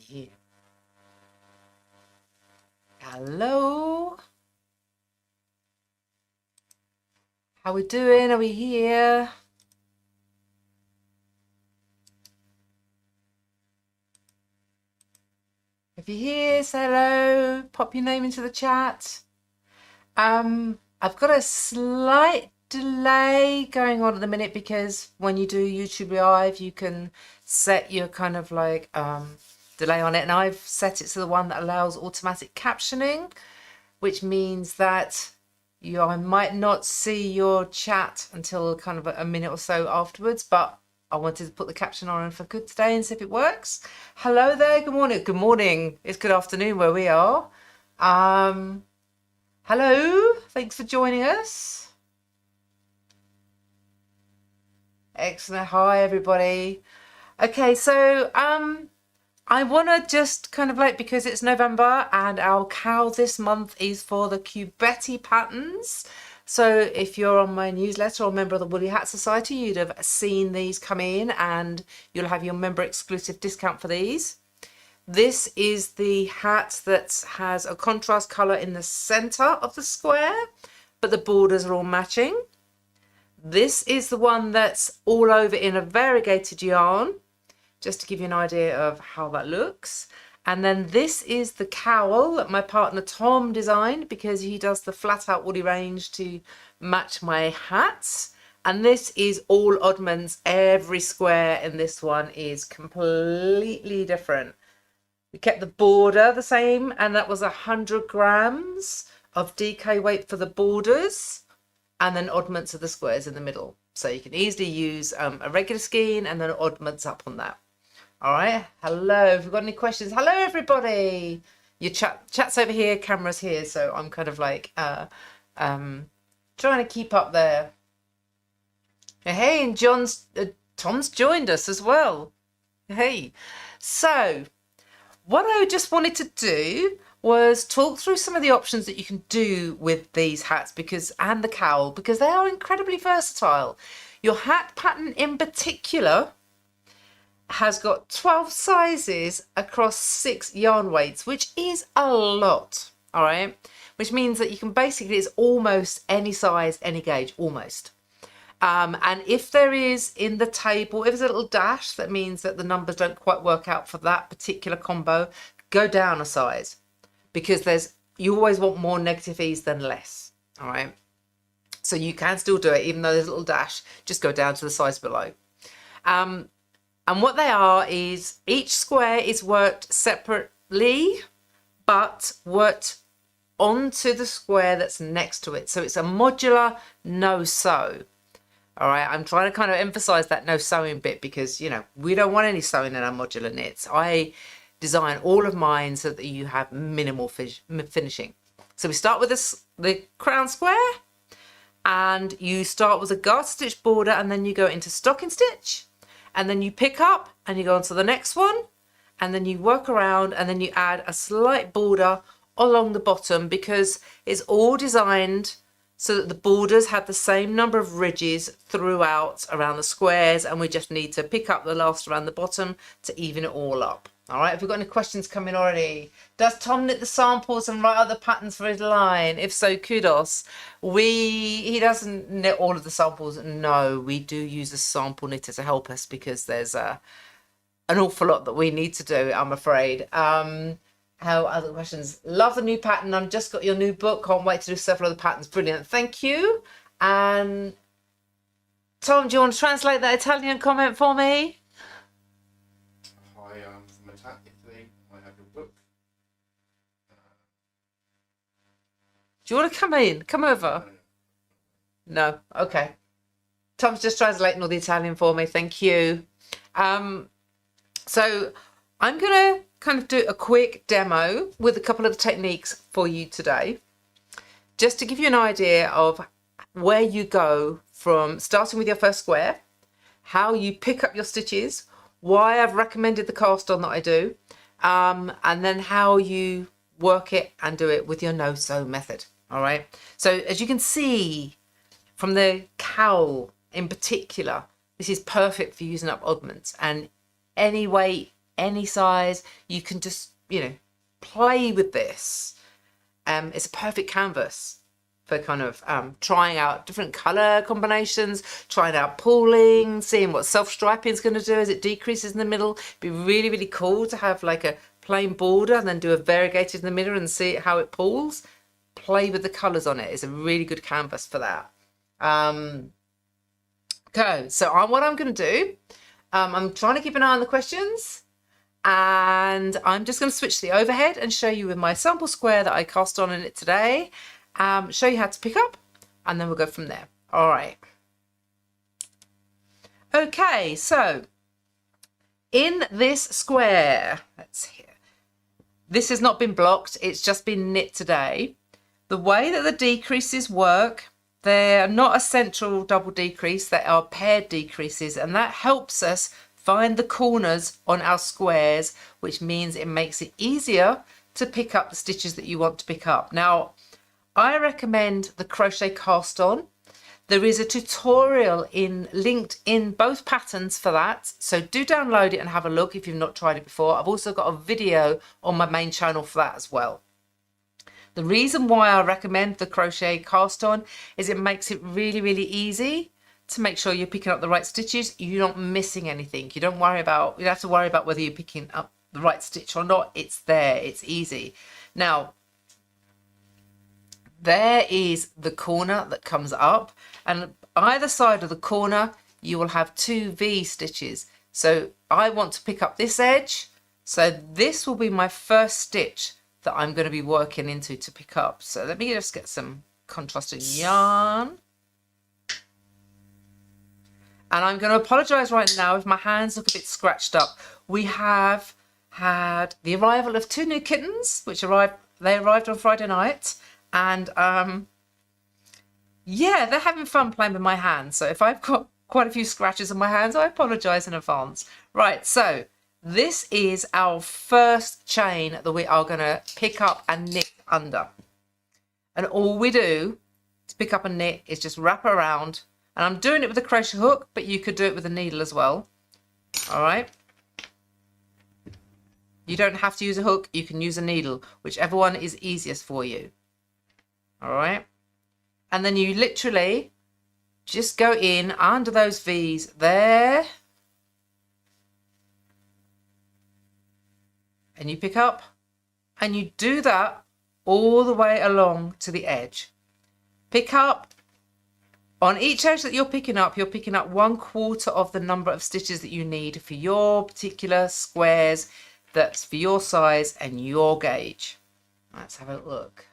here. Hello. How we doing? Are we here? If you're here, say hello. Pop your name into the chat. I've got a slight delay going on at the minute because when you do YouTube Live, you can set your kind of like delay on it, and I've set it to the one that allows automatic captioning, which means that I might not see your chat until kind of a minute or so afterwards, but I wanted to put the caption on for good today and see if it works. Hello there, good morning. Good morning. It's good afternoon where we are. Hello, thanks for joining us. Excellent. Hi everybody. Okay, so I want to just kind of like, because it's November and our KAL this month is for the Cubetti patterns. So if you're on my newsletter or a member of the Woolly Hat Society, you'd have seen these come in and you'll have your member exclusive discount for these. This is the hat that has a contrast colour in the centre of the square, but the borders are all matching. This is the one that's all over in a variegated yarn, just to give you an idea of how that looks. And then this is the cowl that my partner Tom designed, because he does the flat out woolly range to match my hats. And this is all oddments. Every square in this one is completely different. We kept the border the same, and that was 100 grams of DK weight for the borders, and then oddments of the squares in the middle. So you can easily use a regular skein and then oddments up on that. All right, hello, if you've got any questions, hello everybody. Your chat's over here, camera's here, so I'm kind of like trying to keep up there. Hey, and Tom's joined us as well. Hey, so what I just wanted to do was talk through some of the options that you can do with these hats and the cowl, because they are incredibly versatile. Your hat pattern in particular has got 12 sizes across 6 yarn weights, which is a lot, all right? Which means that you can basically, it's almost any size, any gauge, almost. And if there is in the table, if there's a little dash, that means that the numbers don't quite work out for that particular combo, go down a size, because you always want more negative ease than less, all right? So you can still do it, even though there's a little dash, just go down to the size below. And what they are is each square is worked separately, but worked onto the square that's next to it. So it's a modular no-sew. All right, I'm trying to kind of emphasize that no sewing bit, because, you know, we don't want any sewing in our modular knits. I design all of mine so that you have minimal finishing. So we start with the crown square, and you start with a garter stitch border, and then you go into stocking stitch, and then you pick up and you go on to the next one, and then you work around, and then you add a slight border along the bottom, because it's all designed so that the borders have the same number of ridges throughout around the squares, and we just need to pick up the last around the bottom to even it all up. All right, have we got any questions coming already? Does Tom knit the samples and write out the patterns for his line? If so, kudos. He doesn't knit all of the samples. No, we do use a sample knitter to help us, because there's an awful lot that we need to do, I'm afraid. How other questions? Love the new pattern. I've just got your new book. Can't wait to do several other patterns. Brilliant. Thank you. And Tom, do you want to translate that Italian comment for me? Hi, I'm from Italy. I have your book. Do you want to come in? Come over. No. Okay. Tom's just translating all the Italian for me. Thank you. So I'm going to kind of do a quick demo with a couple of the techniques for you today, just to give you an idea of where you go from starting with your first square, how you pick up your stitches, why I've recommended the cast on that I do, and then how you work it and do it with your no-sew method. All right. So as you can see from the cowl in particular, this is perfect for using up oddments, and any weight any size. You can just, you know, play with this. It's a perfect canvas for kind of trying out different color combinations, trying out pooling, seeing what self-striping is going to do as it decreases in the middle. It'd be really, really cool to have like a plain border and then do a variegated in the middle and see how it pools. Play with the colors on it. It's a really good canvas for that. Okay, so what I'm going to do, I'm trying to keep an eye on the questions, and I'm just going to switch to the overhead and show you with my sample square that I cast on in it today, show you how to pick up, and then we'll go from there. All right. Okay, so in this square, let's see, this has not been blocked, it's just been knit today. The way that the decreases work, they're not a central double decrease, they are paired decreases, and that helps us find the corners on our squares, which means it makes it easier to pick up the stitches that you want to pick up. Now, I recommend the Crochet Cast On. There is a tutorial linked in both patterns for that, so do download it and have a look if you've not tried it before. I've also got a video on my main channel for that as well. The reason why I recommend the Crochet Cast On is it makes it really, really easy to make sure you're picking up the right stitches. You're not missing anything. You don't have to worry about whether you're picking up the right stitch or not. It's there, it's easy. Now, there is the corner that comes up, and either side of the corner you will have 2 V stitches. So I want to pick up this edge, so this will be my first stitch that I'm going to be working into to pick up. So let me just get some contrasting yarn, and I'm going to apologize right now if my hands look a bit scratched up. We have had the arrival of 2 new kittens, which arrived on Friday night, and yeah, they're having fun playing with my hands. So if I've got quite a few scratches on my hands, I apologize in advance. Right, so this is our first chain that we are going to pick up and knit under. And all we do to pick up and knit is just wrap around. And I'm doing it with a crochet hook, but you could do it with a needle as well. All right. You don't have to use a hook. You can use a needle, whichever one is easiest for you. All right. And then you literally just go in under those V's there. And you pick up, and you do that all the way along to the edge. Pick up on each edge that you're picking up 1/4 of the number of stitches that you need for your particular squares, that's for your size and your gauge. Let's have a look.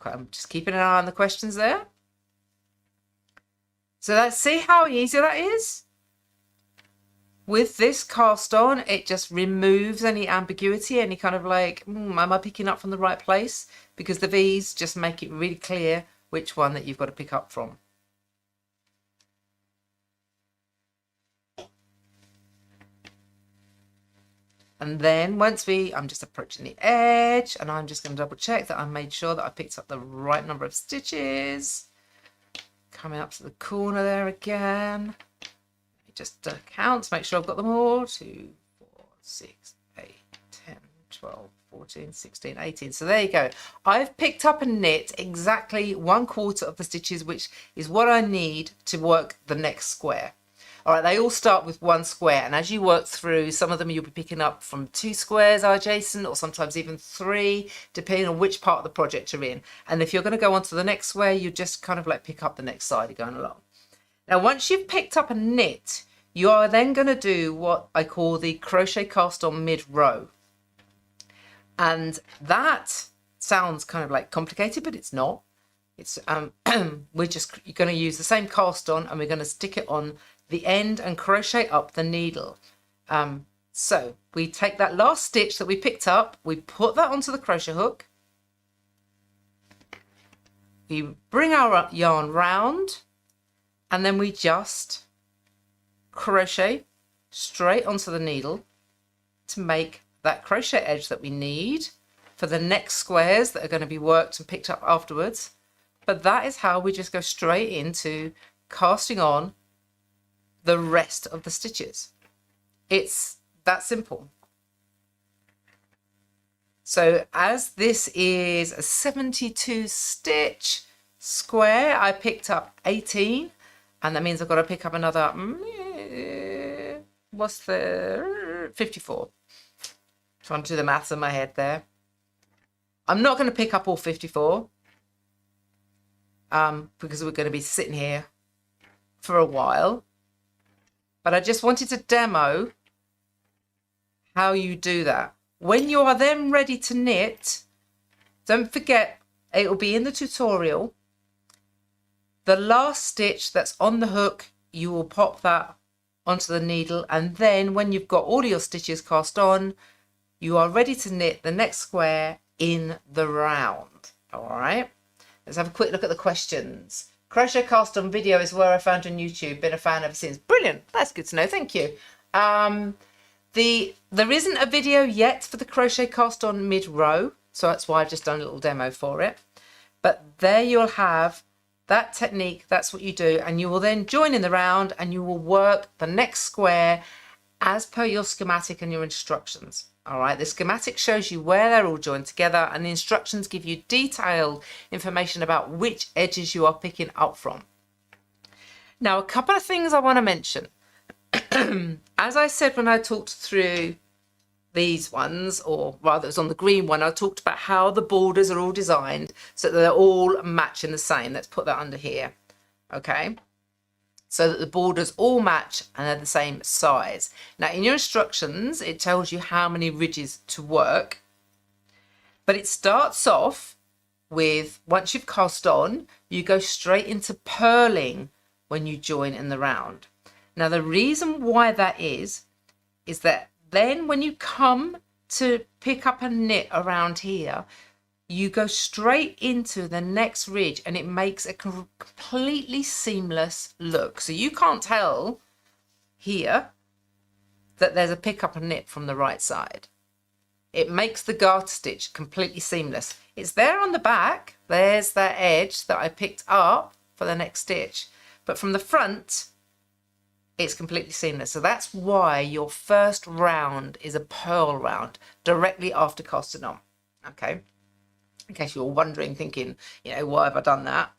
I'm just keeping an eye on the questions there. So let's see how easy that is. With this cast on, it just removes any ambiguity, any kind of like, am I picking up from the right place? Because the V's just make it really clear which one that you've got to pick up from. And then once I'm just approaching the edge, and I'm just going to double check that I made sure that I picked up the right number of stitches. Coming up to the corner there again. Just count to make sure I've got them all. 2, 4, 6, 8, 10, 12, 14, 16, 18. So there you go. I've picked up and knit exactly 1/4 of the stitches, which is what I need to work the next square. All right, they all start with 1 square, and as you work through, some of them you'll be picking up from 2 squares adjacent, or sometimes even 3, depending on which part of the project you're in. And if you're going to go on to the next square, you just kind of like pick up the next side you're going along. Now, once you've picked up a knit, you are then going to do what I call the crochet cast on mid-row. And that sounds kind of like complicated, but it's not. It's you're going to use the same cast on, and we're going to stick it on the end and crochet up the needle. So we take that last stitch that we picked up, we put that onto the crochet hook. We bring our yarn round, and then we just crochet straight onto the needle to make that crochet edge that we need for the next squares that are going to be worked and picked up afterwards. But that is how we just go straight into casting on the rest of the stitches. It's that simple. So as this is a 72 stitch square, I picked up 18, and that means I've got to pick up another, what's the 54. Trying to do the maths in my head there. I'm not going to pick up all 54 because we're going to be sitting here for a while. But I just wanted to demo how you do that. When you are then ready to knit, don't forget, it will be in the tutorial. The last stitch that's on the hook, you will pop that onto the needle, and then when you've got all your stitches cast on, you are ready to knit the next square in the round. All right, let's have a quick look at the questions. Crochet cast on video is where I found you on YouTube. Been a fan ever since. Brilliant. That's good to know. Thank you. There isn't a video yet for the crochet cast on mid-row, so that's why I've just done a little demo for it. But there you'll have that technique. That's what you do, and you will then join in the round and you will work the next square as per your schematic and your instructions. All right, the schematic shows you where they're all joined together, and the instructions give you detailed information about which edges you are picking up from. Now, a couple of things I want to mention. As I said when I talked through these ones, or rather it was on the green one, I talked about how the borders are all designed so that they're all matching the same. Let's put that under here, okay? So that the borders all match and they're the same size. Now in your instructions, it tells you how many ridges to work, but it starts off with, once you've cast on, you go straight into purling when you join in the round. Now the reason why that is that then when you come to pick up a knit around here, you go straight into the next ridge and it makes a completely seamless look. So you can't tell here that there's a pick up and knit from the right side. It makes the garter stitch completely seamless. It's there on the back. There's that edge that I picked up for the next stitch. But from the front, it's completely seamless. So that's why your first round is a purl round directly after casting on. Okay. In case you're wondering, thinking, you know, why have I done that?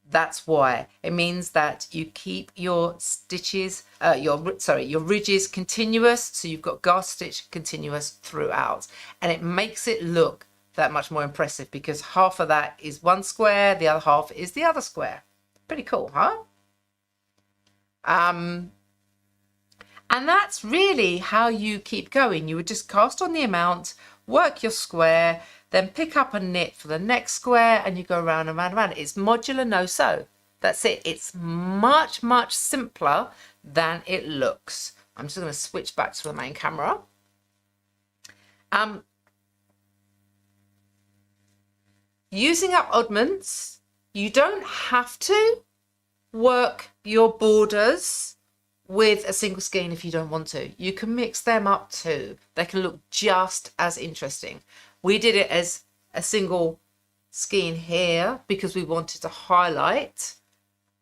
That's why. It means that you keep your stitches, your ridges continuous. So you've got garter stitch continuous throughout, and it makes it look that much more impressive because half of that is one square, the other half is the other square. Pretty cool, huh? And that's really how you keep going. You would just cast on the amount, work your square, then pick up a knit for the next square, and you go round and round and round. It's modular no sew. That's it. It's much, much simpler than it looks. I'm just going to switch back to the main camera. Using up oddments, you don't have to work your borders with a single skein if you don't want to. You can mix them up too. They can look just as interesting. We did it as a single skein here because we wanted to highlight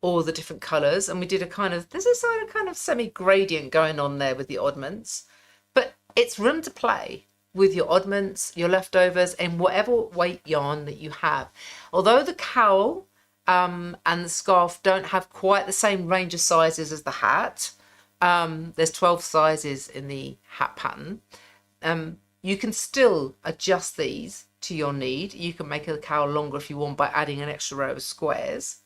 all the different colors, and we did a kind of, there's a sort of kind of semi gradient going on there with the oddments, but it's room to play with your oddments, your leftovers, and whatever weight yarn that you have. Although the cowl and the scarf don't have quite the same range of sizes as the hat, there's 12 sizes in the hat pattern, you can still adjust these to your need. You can make a cowl longer if you want by adding an extra row of squares.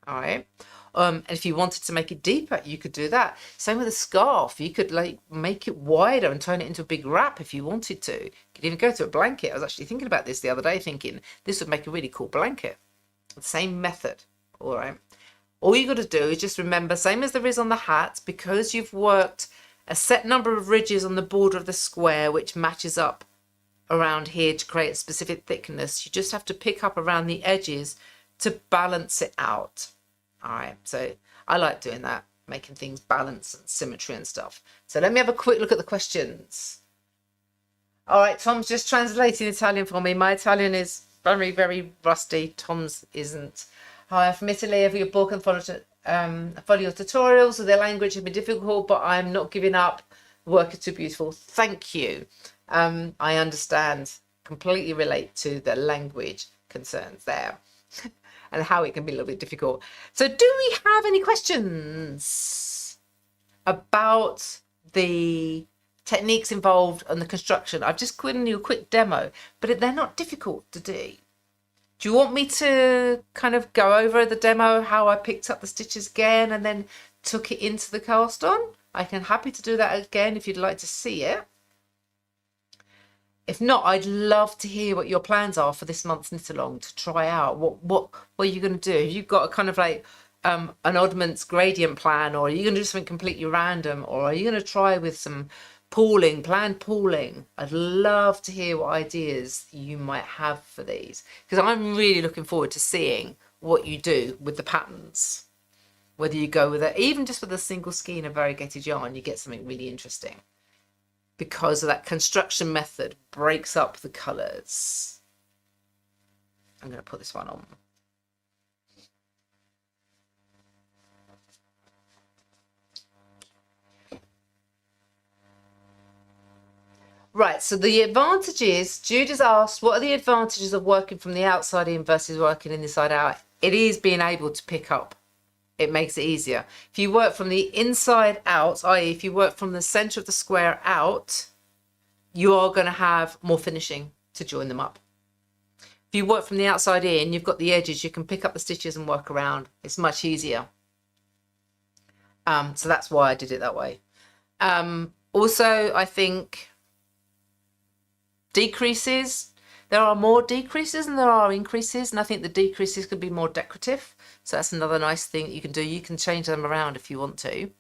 All right. And if you wanted to make it deeper, you could do that. Same with a scarf. You could like make it wider and turn it into a big wrap if you wanted to. You could even go to a blanket. I was actually thinking about this the other day, thinking this would make a really cool blanket. The same method. All right. All you got to do is just remember, same as there is on the hat, because you've worked a set number of ridges on the border of the square, which matches up around here to create a specific thickness. You just have to pick up around the edges to balance it out. All right, so I like doing that, making things balance and symmetry and stuff. So let me have a quick look at the questions. All right, Tom's just translating Italian for me. My Italian is very, very rusty. Tom's isn't. Hi, I'm from Italy. Have your book and follow your tutorials. So their language has been difficult, but I'm not giving up. work is too beautiful. Thank you. I understand, completely relate to the language concerns there and how it can be a little bit difficult. So do we have any questions about the techniques involved on the construction? I've just given you a quick demo, but they're not difficult to do. Do you want me to kind of go over the demo, how I picked up the stitches again and then took it into the cast on? I can happy to do that again if you'd like to see it. If not, I'd love to hear what your plans are for this month's knit along to try out. What are you going to do? Have you got a kind of like an oddments gradient plan, or are you going to do something completely random, or are you going to try with some pooling, planned pooling? I'd love to hear what ideas you might have for these, because I'm really looking forward to seeing what you do with the patterns. Whether you go with it, even just with a single skein of variegated yarn, you get something really interesting because of that construction method breaks up the colours. I'm going to put this one on. Right, so the advantages, Jude has asked, what are the advantages of working from the outside in versus working inside out? It is being able to pick up. It makes it easier. If you work from the inside out, i.e. if you work from the center of the square out, you are going to have more finishing to join them up. If you work from the outside in, you've got the edges, you can pick up the stitches and work around. It's much easier. So that's why I did it that way. Also, I think decreases, there are more decreases than there are increases, and I think the decreases could be more decorative. So that's another nice thing that you can do. You can change them around if you want to,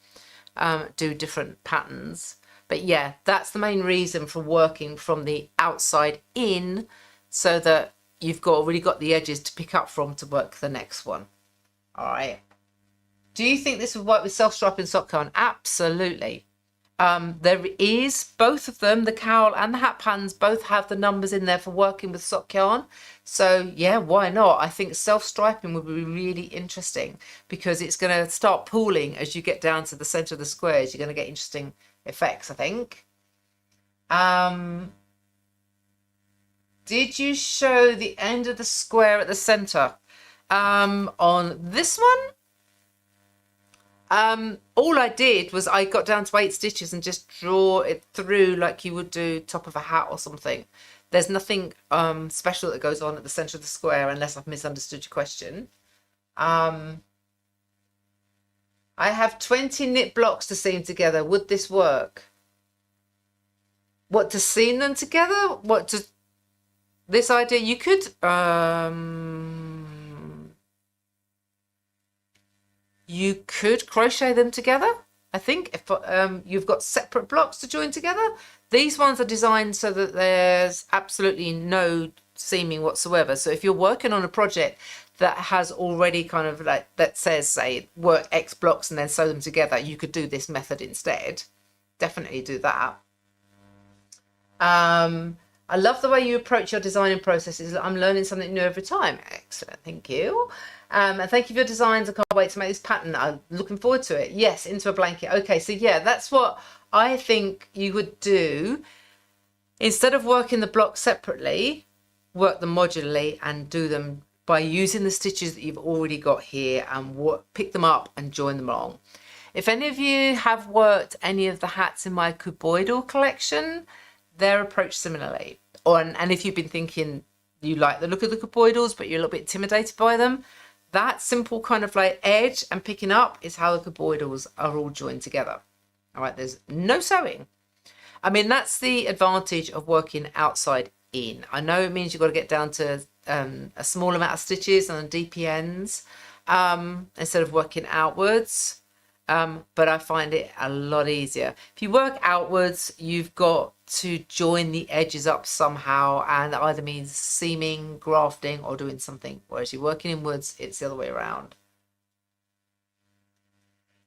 do different patterns. But yeah, that's the main reason for working from the outside in, so that you've already got the edges to pick up from to work the next one. All right. Do you think this would work with self-striping sock yarn? Absolutely. There is, both of them, the cowl and the hat patterns, both have the numbers in there for working with sock yarn. So yeah, why not? I think self-striping would be really interesting because it's going to start pooling as you get down to the center of the squares. You're going to get interesting effects, I think. Did you show the end of the square at the center? On this one? All I did was I got down to 8 stitches and just draw it through like you would do top of a hat or something. There's nothing special that goes on at the center of the square, unless I've misunderstood your question. I have 20 knit blocks to seam together. Would this work? What, to seam them together? What, to this idea? You could you could crochet them together. I think if you've got separate blocks to join together. These ones are designed so that there's absolutely no seaming whatsoever. So if you're working on a project that has already kind of like, that says, say, work X blocks and then sew them together, you could do this method instead. Definitely do that. I love the way you approach your designing processes. I'm learning something new every time. Excellent, thank you. And thank you for your designs. I can't wait to make this pattern. I'm looking forward to it. Yes, into a blanket. Okay, so yeah, that's what I think you would do. Instead of working the blocks separately, work them modularly and do them by using the stitches that you've already got here and pick them up and join them along. If any of you have worked any of the hats in my cuboidal collection, they're approached similarly. And if you've been thinking you like the look of the cuboidals, but you're a little bit intimidated by them, that simple kind of like edge and picking up is how the cuboidals are all joined together. All right, there's no sewing. I mean, that's the advantage of working outside in. I know it means you've got to get down to a small amount of stitches on the DPNs instead of working outwards. But I find it a lot easier. If you work outwards, you've got to join the edges up somehow, and that either means seaming, grafting, or doing something. Whereas you're working inwards, it's the other way around.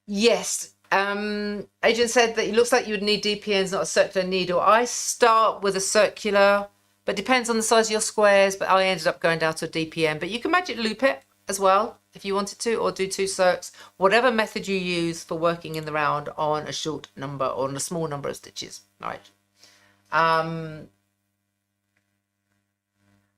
Yes, Adrian said that it looks like you would need DPNs, not a circular needle. I start with a circular, but depends on the size of your squares, but I ended up going down to a DPN. But you can magic loop it as well. if you wanted to, or do 2 circs, whatever method you use for working in the round on a short number or on a small number of stitches, right?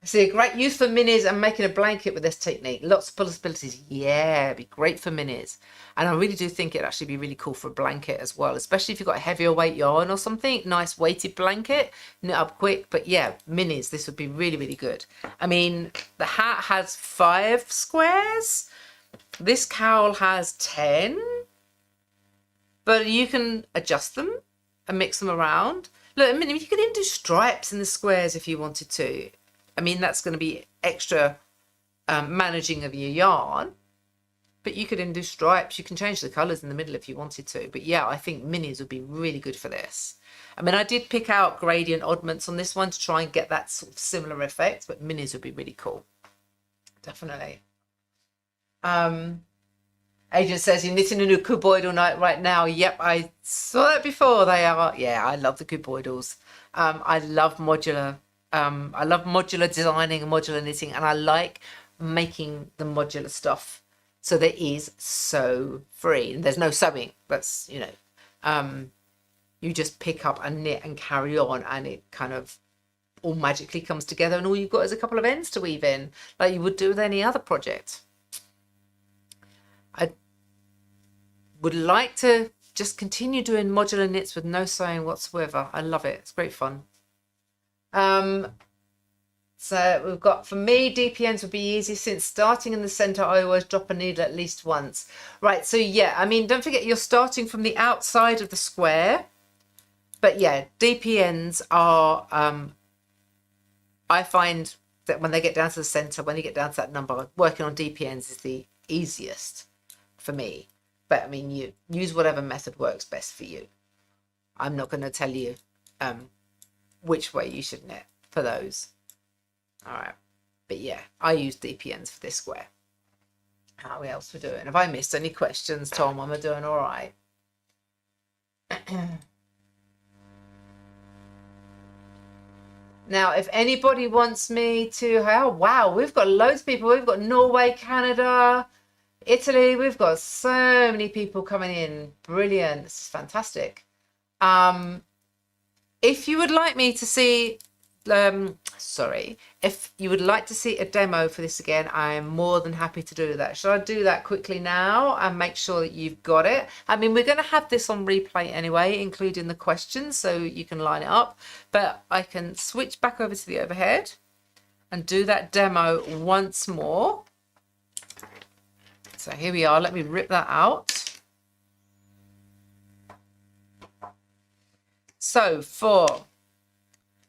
See, a great use for minis and making a blanket with this technique. Lots of possibilities. Yeah, it'd be great for minis. And I really do think it'd actually be really cool for a blanket as well, especially if you've got a heavier weight yarn or something. Nice weighted blanket, knit up quick. But yeah, minis, this would be really, really good. I mean, the hat has 5 squares. This cowl has 10. But you can adjust them and mix them around. Look, I mean, you could even do stripes in the squares if you wanted to. I mean, that's going to be extra managing of your yarn, but you could even do stripes. You can change the colours in the middle if you wanted to. But yeah, I think minis would be really good for this. I mean, I did pick out gradient oddments on this one to try and get that sort of similar effect, but minis would be really cool. Definitely. Agent says you're knitting a new cuboidal night right now. Yep, I saw that before. They are, yeah, I love the cuboidals. I love modular. I love modular designing and modular knitting, and I like making the modular stuff so that it is so free. And there's no sewing. That's, you know, you just pick up and knit and carry on, and it kind of all magically comes together, and all you've got is a couple of ends to weave in, like you would do with any other project. I would like to just continue doing modular knits with no sewing whatsoever. I love it. It's great fun. So we've got, for me, DPNs would be easy since starting in the center, I always drop a needle at least once. Right, so yeah, I mean, don't forget you're starting from the outside of the square. But yeah, DPNs are, I find that when they get down to the center, when you get down to that number, working on DPNs is the easiest for me. But I mean, you use whatever method works best for you. I'm not going to tell you which way you should knit for those. All right, but yeah, I use DPNs for this square. How else we doing? Have I missed any questions, Tom? Am I doing all right? Now, if anybody wants me to, oh wow, we've got loads of people. We've got Norway, Canada, Italy. We've got so many people coming in. Brilliant. This is fantastic. If you would like me to see, if you would like to see a demo for this again, I am more than happy to do that. Should I do that quickly now and make sure that you've got it? I mean, we're going to have this on replay anyway, including the questions, so you can line it up. But I can switch back over to the overhead and do that demo once more. So here we are. Let me rip that out. So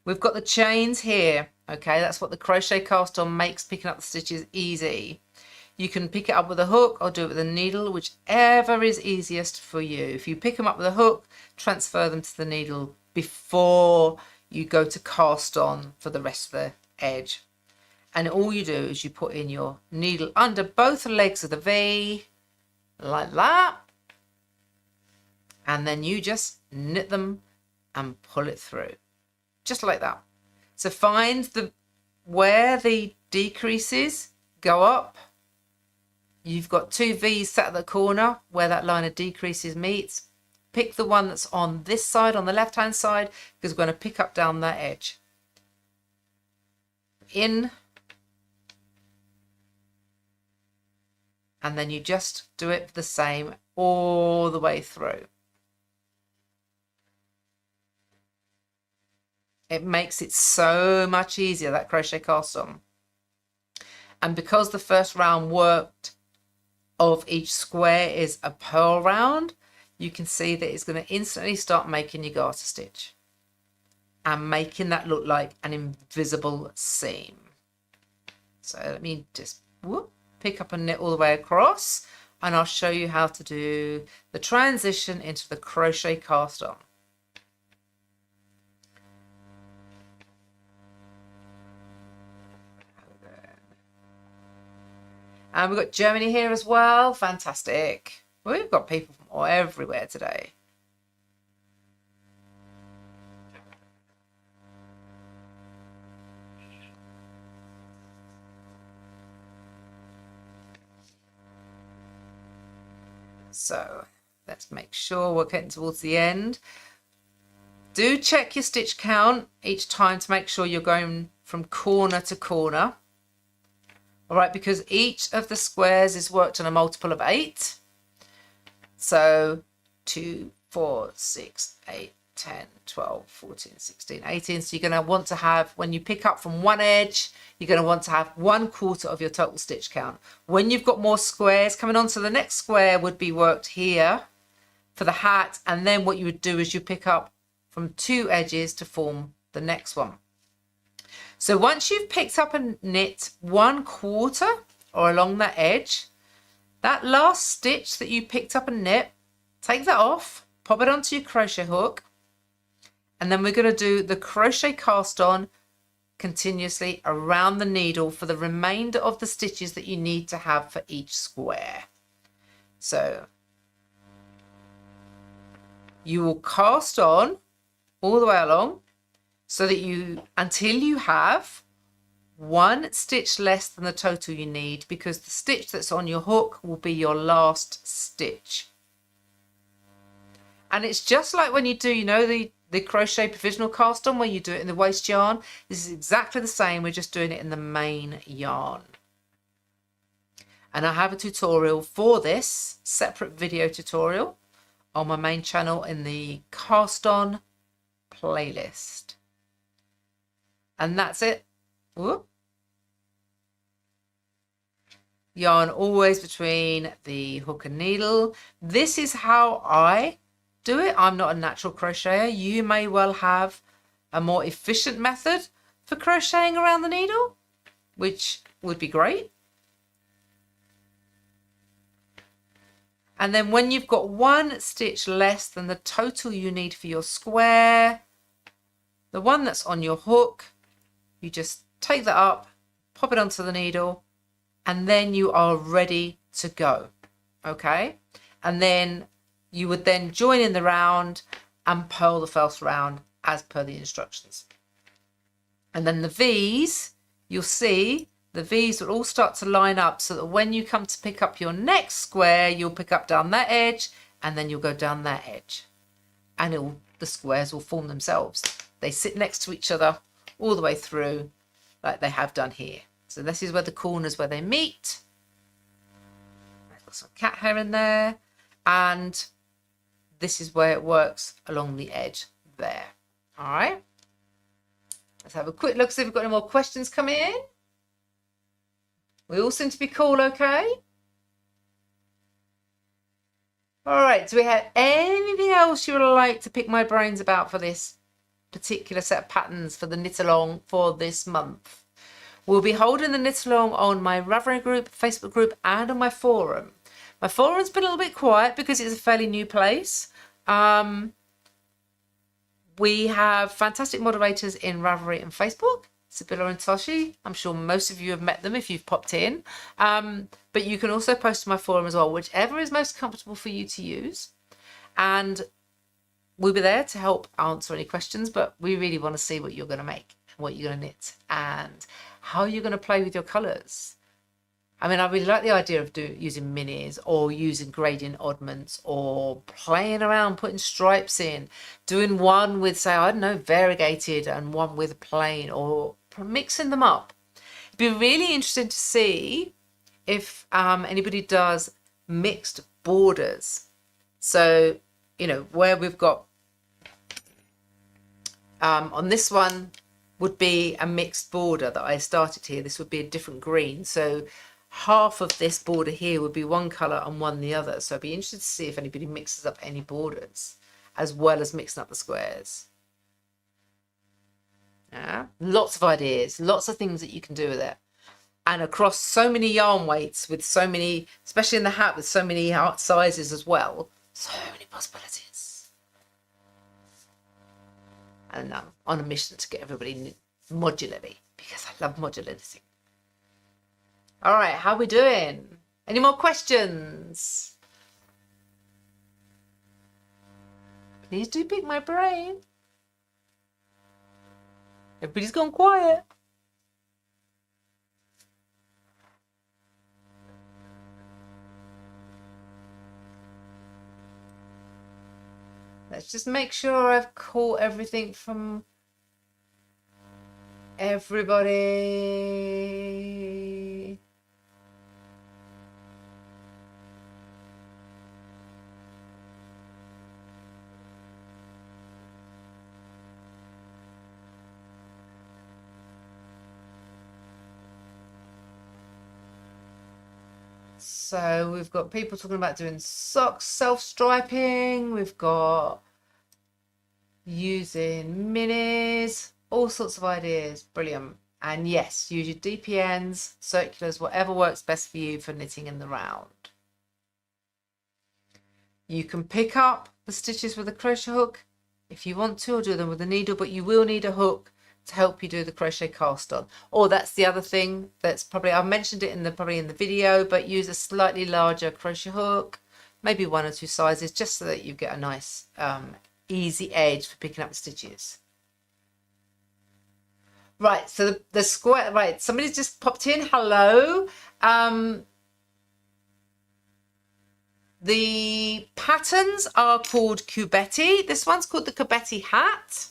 we've got the chains here. Okay, that's what the crochet cast on makes picking up the stitches easy. You can pick it up with a hook or do it with a needle, whichever is easiest for you. If you pick them up with a hook, transfer them to the needle before you go to cast on for the rest of the edge. And all you do is you put in your needle under both legs of the V, like that. And then you just knit them and pull it through, just like that. So find where the decreases go up. You've got 2 V's set at the corner where that line of decreases meets. Pick the one that's on this side, on the left hand side, because we're going to pick up down that edge. In. And then you just do it the same all the way through. It makes it so much easier, that crochet cast on. And because the first round worked of each square is a purl round, you can see that it's going to instantly start making your garter stitch and making that look like an invisible seam. So let me just pick up and knit all the way across, and I'll show you how to do the transition into the crochet cast on. And we've got Germany here as well. Fantastic. We've got people from everywhere today. So let's make sure we're getting towards the end. Do check your stitch count each time to make sure you're going from corner to corner. All right, because each of the squares is worked on a multiple of 8. So 2, 4, 6, 8, 10, 12, 14, 16, 18. So you're going to want to have, when you pick up from one edge, you're going to want to have 1/4 of your total stitch count. When you've got more squares coming on, so the next square would be worked here for the hat. And then what you would do is you pick up from 2 edges to form the next one. So once you've picked up and knit 1/4 or along that edge, that last stitch that you picked up and knit, take that off, pop it onto your crochet hook, and then we're going to do the crochet cast on continuously around the needle for the remainder of the stitches that you need to have for each square. So you will cast on all the way along so that until you have 1 stitch less than the total you need, because the stitch that's on your hook will be your last stitch. And it's just like when you do, you know, the crochet provisional cast on where you do it in the waste yarn. This is exactly the same. We're just doing it in the main yarn. And I have a tutorial for this, separate video tutorial on my main channel in the cast on playlist. And that's it. Whoop. Yarn always between the hook and needle. This is how I do it. I'm not a natural crocheter. You may well have a more efficient method for crocheting around the needle, which would be great. And then when you've got 1 stitch less than the total you need for your square, the one that's on your hook, you just take that up, pop it onto the needle, and then you are ready to go. Okay? And then you would then join in the round and purl the first round as per the instructions. And then the V's, you'll see the V's will all start to line up so that when you come to pick up your next square, you'll pick up down that edge and then you'll go down that edge. And the squares will form themselves. They sit next to each other all the way through like they have done here. So this is where the corners where they meet. I've got some cat hair in there. And this is where it works along the edge there. All right. Let's have a quick look, see if we've got any more questions coming in. We all seem to be cool, okay? All right, do we have anything else you would like to pick my brains about for this particular set of patterns for the knit along for this month? We'll be holding the knit along on my Ravelry group, Facebook group, and on my forum. My forum's been a little bit quiet because it's a fairly new place. We have fantastic moderators in Ravelry and Facebook, Sibylla and Toshi. I'm sure most of you have met them if you've popped in. But you can also post to my forum as well, whichever is most comfortable for you to use. And we'll be there to help answer any questions, but we really want to see what you're going to make, what you're going to knit, and how you're going to play with your colours. I mean, I really like the idea of using minis or using gradient oddments or playing around, putting stripes in, doing one with, say, I don't know, variegated and one with plain, or mixing them up. It'd be really interesting to see if anybody does mixed borders. So, you know, where we've got on this one would be a mixed border that I started here. This would be a different green. So half of this border here would be one colour and one the other. So I'd be interested to see if anybody mixes up any borders as well as mixing up the squares. Yeah, lots of ideas, lots of things that you can do with it. And across so many yarn weights with so many, especially in the hat with so many art sizes as well. So many possibilities. And I'm on a mission to get everybody modularly because I love modularity. All right, how are we doing? Any more questions? Please do pick my brain. Everybody's gone quiet. Let's just make sure I've caught everything from everybody. So we've got people talking about doing socks, self-striping. We've got using minis, all sorts of ideas. Brilliant. And yes, use your DPNs, circulars, whatever works best for you for knitting in the round. You can pick up the stitches with a crochet hook if you want to, or do them with a needle, but you will need a hook to help you do the crochet cast on. Or that's the other thing that's probably, I've mentioned it in the probably in the video, but use a slightly larger crochet hook, maybe 1 or 2 sizes, just so that you get a nice easy edge for picking up the stitches. Right, so the square, right, somebody's just popped in. Hello. The patterns are called Cubetti. This one's called the Cubetti hat.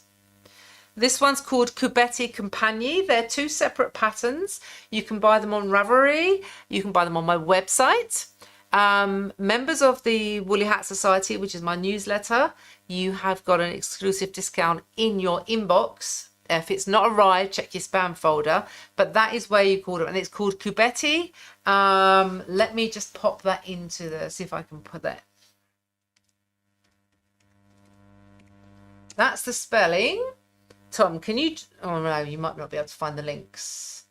This one's called Cubetti Compagnie. They're 2 separate patterns. You can buy them on Ravelry. You can buy them on my website. Members of the Woolly Hat Society, which is my newsletter, you have got an exclusive discount in your inbox. If it's not arrived, check your spam folder. But that is where you call it, and it's called Cubetti. Let me just pop that into the, see if I can put that. That's the spelling. Tom, can you, oh no, you might not be able to find the links.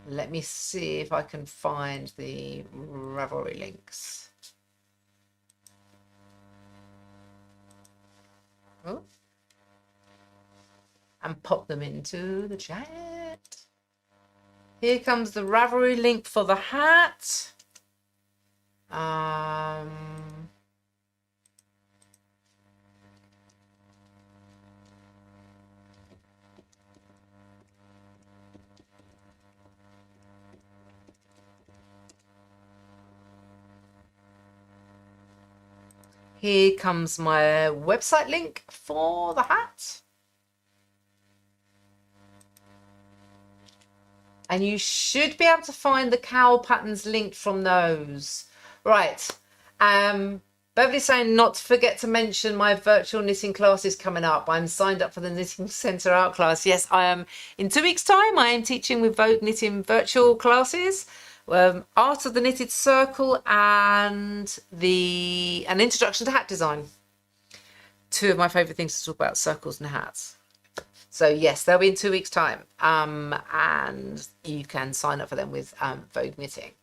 Let me see if I can find the Ravelry links. Oh. And pop them into the chat. Here comes the Ravelry link for the hat. Here comes my website link for the hat. And you should be able to find the cowl patterns linked from those. Right. Beverly's saying not to forget to mention my virtual knitting classes coming up. I'm signed up for the Knitting Centre Art class. Yes, I am. In 2 weeks' time, I am teaching with Vogue Knitting virtual classes. Art of the Knitted Circle and an introduction to hat design. 2 of my favourite things to talk about, circles and hats. So yes, they'll be in 2 weeks' time, and you can sign up for them with Vogue Knitting.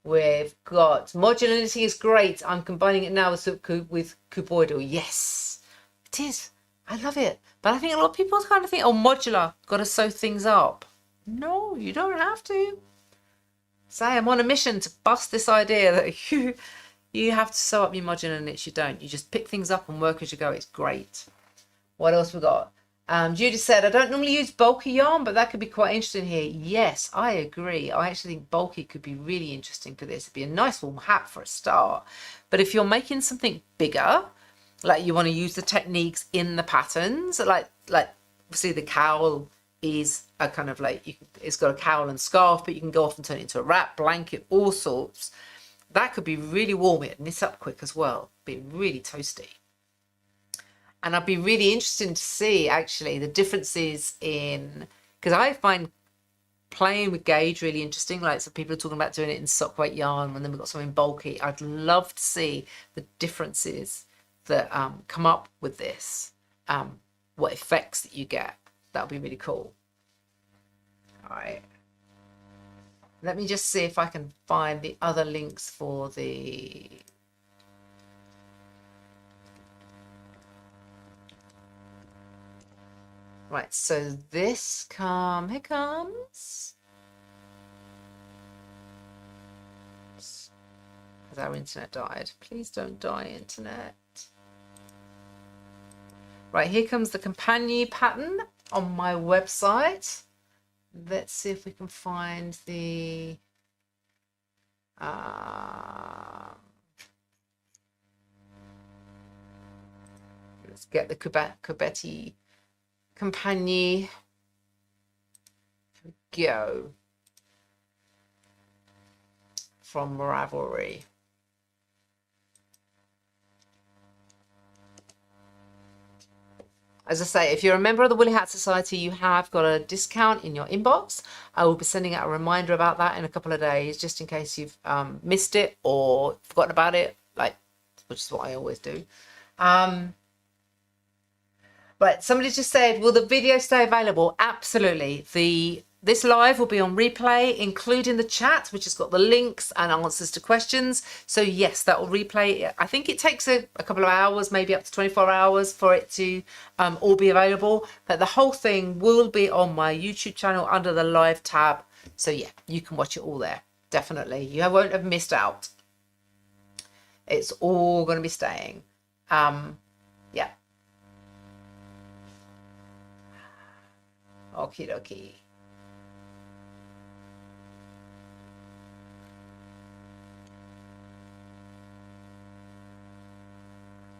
We've got modular knitting is great. I'm combining it now with cuboidal. Yes, it is. I love it. But I think a lot of people kind of think, oh, modular, got to sew things up. No, you don't have to. Say I'm on a mission to bust this idea that you have to sew up your modular knits. You don't. You just pick things up and work as you go. It's great. What else we got? Judy said, I don't normally use bulky yarn, but that could be quite interesting here. Yes, I agree. I actually think bulky could be really interesting for this. It'd be a nice warm hat for a start. But if you're making something bigger, like you want to use the techniques in the patterns, like obviously the cowl is a kind of like, it's got a cowl and scarf, but you can go off and turn it into a wrap, blanket, all sorts. That could be really warm. It knits up quick as well. Be really toasty. And I'd be really interested to see actually the differences in, because I find playing with gauge really interesting. Like some people are talking about doing it in sock weight yarn, and then we've got something bulky. I'd love to see the differences that come up with this, what effects that you get. That would be really cool. All right. Let me just see if I can find the other links for the... Right, so this here comes. Has our internet died? Please don't die, internet. Right, here comes the companion pattern on my website. Let's see if we can find the Let's get the Cubetti Compagnie. Go from Ravelry. As I say, if you're a member of the Woolly Hat Society, you have got a discount in your inbox. I will be sending out a reminder about that in a couple of days, just in case you've missed it or forgotten about it, which is what I always do. Right, somebody just said, will the video stay available? Absolutely. This live will be on replay, including the chat, which has got the links and answers to questions. So yes, that will replay. I think it takes a couple of hours, maybe up to 24 hours for it to all be available. But the whole thing will be on my YouTube channel under the live tab. So yeah, you can watch it all there. Definitely. You won't have missed out. It's all going to be staying. Yeah. Okie dokie.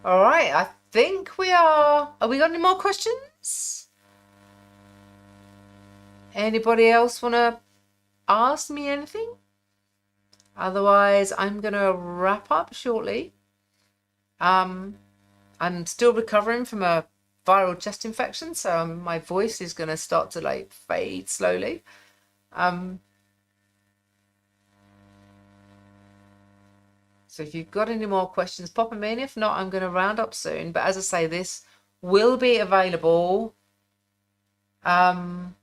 All right, I think we are we got any more questions? Anybody else want to ask me anything? Otherwise, I'm going to wrap up shortly. I'm still recovering from a viral chest infection, so my voice is going to start to fade slowly. So if you've got any more questions, pop them in. If not, I'm going to round up soon. But as I say, this will be available on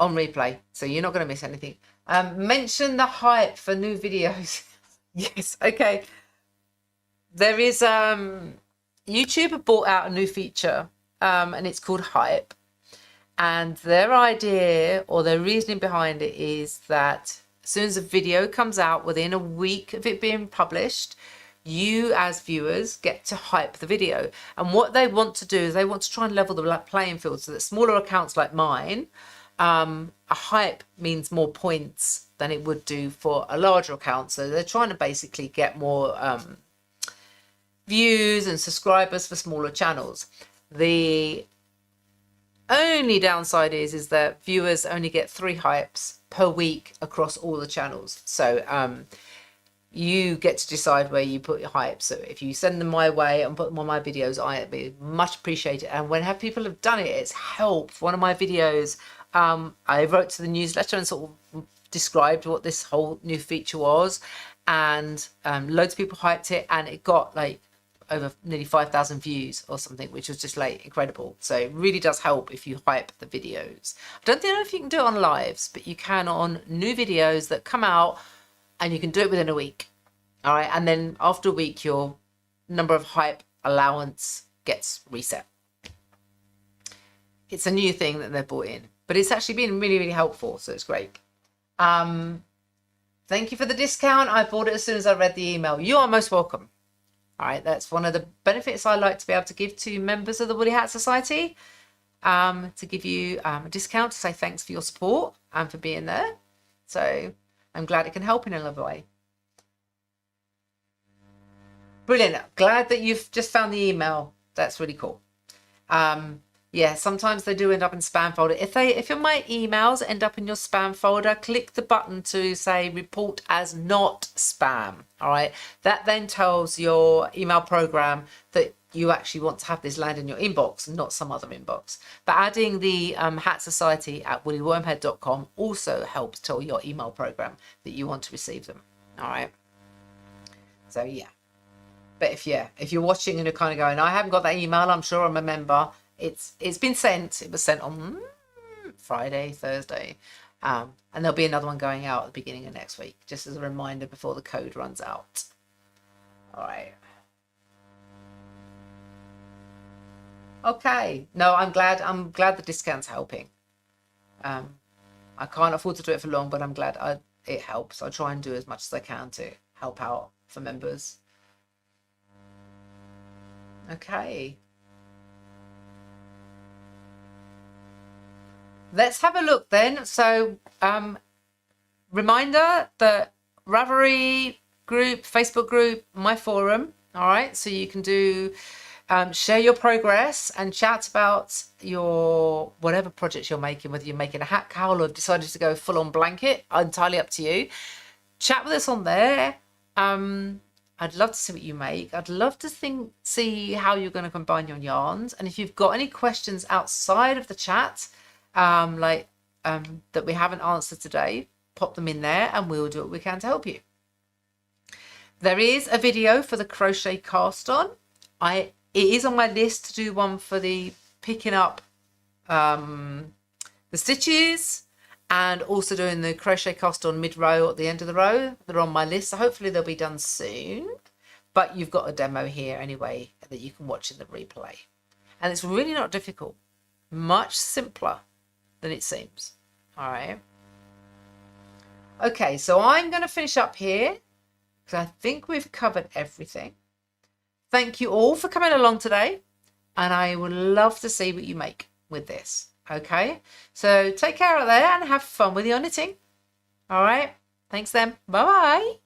replay, so you're not going to miss anything. Mention the hype for new videos. Yes, okay. There is YouTube have brought out a new feature, and it's called Hype. And their idea or their reasoning behind it is that as soon as a video comes out, within a week of it being published, you as viewers get to hype the video. And what they want to do is they want to try and level the playing field so that smaller accounts like mine, a hype means more points than it would do for a larger account. So they're trying to basically get more views and subscribers for smaller channels. The only downside is that viewers only get 3 hypes per week across all the channels. So you get to decide where you put your hypes. So if you send them my way and put them on my videos, I'd be much appreciated. And when people have done it, it's helped. One of my videos, I wrote to the newsletter and sort of described what this whole new feature was, and loads of people hyped it, and it got over nearly 5,000 views or something, which was just incredible. So it really does help if you hype the videos. I don't know if you can do it on lives, but you can on new videos that come out, and you can do it within a week. All right, and then after a week, your number of hype allowance gets reset. It's a new thing that they've brought in, but it's actually been really, really helpful. So it's great. Thank you for the discount. I bought it as soon as I read the email. You are most welcome. All right, that's one of the benefits I like to be able to give to members of the Woolly Hat Society, to give you a discount to say thanks for your support and for being there. So I'm glad it can help in a little way. Brilliant. Glad that you've just found the email. That's really cool. Yeah, sometimes they do end up in spam folder. If my emails end up in your spam folder, click the button to say report as not spam. All right. That then tells your email program that you actually want to have this land in your inbox, not some other inbox. But adding the Hat Society at woollywormhead.com also helps tell your email program that you want to receive them. All right. So yeah. But if you're watching and you're kind of going, I haven't got that email, I'm sure I'm a member. It's been sent. It was sent on Friday, Thursday, and there'll be another one going out at the beginning of next week, just as a reminder before the code runs out. All right. Okay. No, I'm glad the discount's helping. I can't afford to do it for long, but I'm glad it helps. I try and do as much as I can to help out for members. Okay. Let's have a look then. So reminder that Ravelry group, Facebook group, my forum. All right. So you can do Share your progress and chat about your whatever projects you're making, whether you're making a hat cowl or decided to go full on blanket, entirely up to you. Chat with us on there. I'd love to see what you make. I'd love to see how you're going to combine your yarns. And if you've got any questions outside of the chat, that we haven't answered today, pop them in there and we'll do what we can to help you. There is a video for the crochet cast on. It is on my list to do one for the picking up the stitches and also doing the crochet cast on mid row at the end of the row. They're on my list, so hopefully they'll be done soon. But you've got a demo here anyway that you can watch in the replay. And it's really not difficult. Much simpler than it seems. All right. Okay, so I'm going to finish up here because I think we've covered everything. Thank you all for coming along today. And I would love to see what you make with this. Okay, so take care out there and have fun with your knitting. All right. Thanks then. Bye-bye.